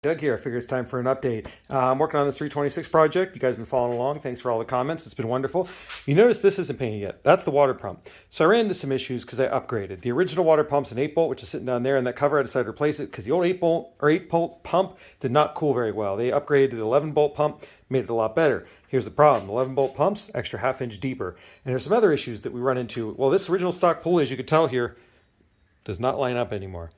Doug here. I figure it's time for an update. I'm working on this 326 project. You guys have been following along. Thanks for all the comments. It's been wonderful. You notice this isn't painted yet. That's the water pump. So I ran into some issues because I upgraded. The original water pump's an 8-bolt, which is sitting down there, and that cover I decided to replace it because the old 8-bolt pump did not cool very well. They upgraded to the 11-bolt pump, made it a lot better. Here's the problem. 11-bolt pumps, extra half-inch deeper. And there's some other issues that we run into. Well, this original stock pulley, as you can tell here, does not line up anymore.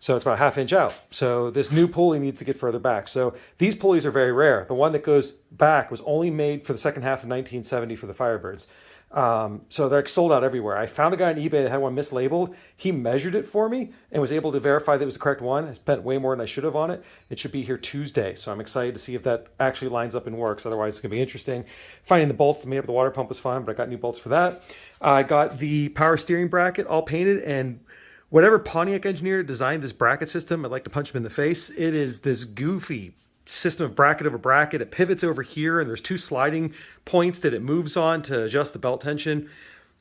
So it's about ½ inch out. So this new pulley needs to get further back. So these pulleys are very rare. The one that goes back was only made for the second half of 1970 for the Firebirds. So they're sold out everywhere. I found a guy on eBay that had one mislabeled. He measured it for me and was able to verify that it was the correct one. I spent way more than I should have on it. It should be here Tuesday. So I'm excited to see if that actually lines up and works. Otherwise, it's going to be interesting. Finding the bolts to make up the water pump was fun, but I got new bolts for that. I got the power steering bracket all painted, and whatever Pontiac engineer designed this bracket system, I'd like to punch him in the face. It is this goofy system of bracket over bracket. It pivots over here, and there's 2 sliding points that it moves on to adjust the belt tension.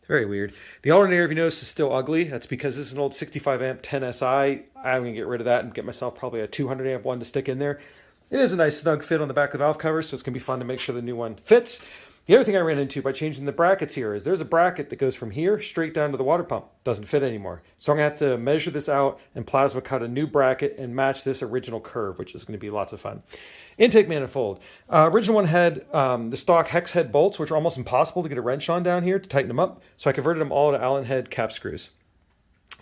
Very weird. The alternator, if you notice, is still ugly. That's because this is an old 65 amp 10 SI. I'm going to get rid of that and get myself probably a 200 amp one to stick in there. It is a nice snug fit on the back of the valve cover, so it's going to be fun to make sure the new one fits. The other thing I ran into by changing the brackets here is there's a bracket that goes from here straight down to the water pump. Doesn't fit anymore. So I'm going to have to measure this out and plasma cut a new bracket and match this original curve, which is going to be lots of fun. Intake manifold. Original one had the stock hex head bolts, which are almost impossible to get a wrench on down here to tighten them up. So I converted them all to Allen head cap screws.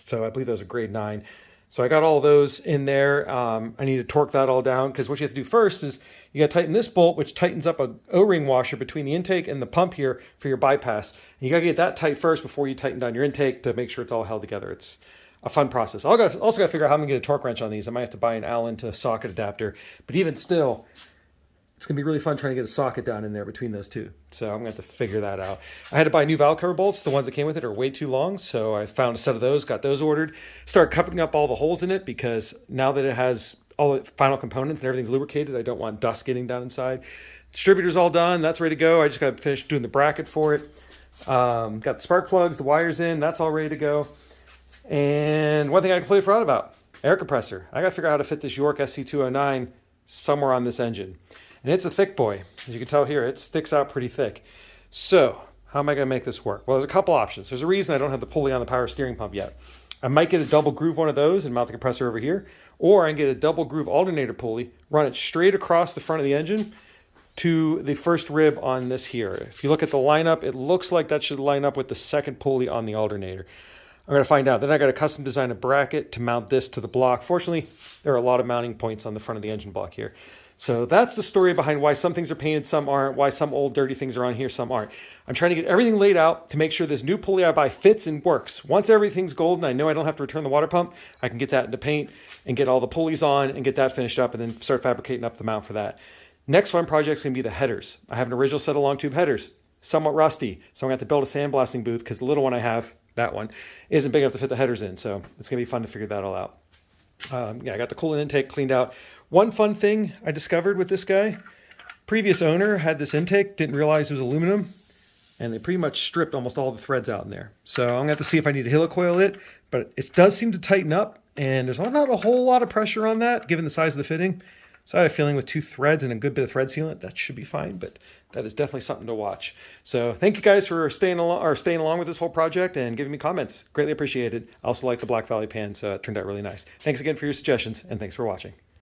So I believe those are grade 9. So I got all those in there. I need to torque that all down because what you have to do first is you got to tighten this bolt, which tightens up a O-ring washer between the intake and the pump here for your bypass. And you got to get that tight first before you tighten down your intake to make sure it's all held together. It's a fun process. Also got to figure out how I'm going to get a torque wrench on these. I might have to buy an Allen to socket adapter. But even still, it's going to be really fun trying to get a socket down in there between those two. So I'm going to have to figure that out. I had to buy new valve cover bolts. The ones that came with it are way too long. So I found a set of those, got those ordered. Started covering up all the holes in it because now that it has all the final components and everything's lubricated, I don't want dust getting down inside. Distributor's all done. That's ready to go. I just got to finish doing the bracket for it. Got the spark plugs, the wires in. That's all ready to go. And one thing I completely forgot about, air compressor. I got to figure out how to fit this York SC209 somewhere on this engine. And it's a thick boy. As you can tell here, it sticks out pretty thick. So how am I going to make this work? Well, there's a couple options. There's a reason I don't have the pulley on the power steering pump yet. I might get a double groove one of those and mount the compressor over here, or I can get a double groove alternator pulley, run it straight across the front of the engine to the first rib on this here. If you look at the lineup, it looks like that should line up with the second pulley on the alternator. I'm going to find out. Then I got to custom design a bracket to mount this to the block. Fortunately, there are a lot of mounting points on the front of the engine block here. So that's the story behind why some things are painted, some aren't, why some old dirty things are on here, some aren't. I'm trying to get everything laid out to make sure this new pulley I buy fits and works. Once everything's golden, I know I don't have to return the water pump. I can get that into paint and get all the pulleys on and get that finished up and then start fabricating up the mount for that. Next fun project is going to be the headers. I have an original set of long tube headers, somewhat rusty. So I'm going to have to build a sandblasting booth because the little one I have, that one, isn't big enough to fit the headers in. So it's going to be fun to figure that all out. Yeah, I got the coolant intake cleaned out. One fun thing I discovered with this guy, previous owner had this intake, didn't realize it was aluminum, and they pretty much stripped almost all the threads out in there. So I'm going to have to see if I need to helicoil it, but it does seem to tighten up, and there's not a whole lot of pressure on that, given the size of the fitting. So I have a feeling with 2 threads and a good bit of thread sealant, that should be fine, but that is definitely something to watch. So thank you guys for staying along with this whole project and giving me comments. Greatly appreciated. I also like the Black Valley pan, so it turned out really nice. Thanks again for your suggestions, and thanks for watching.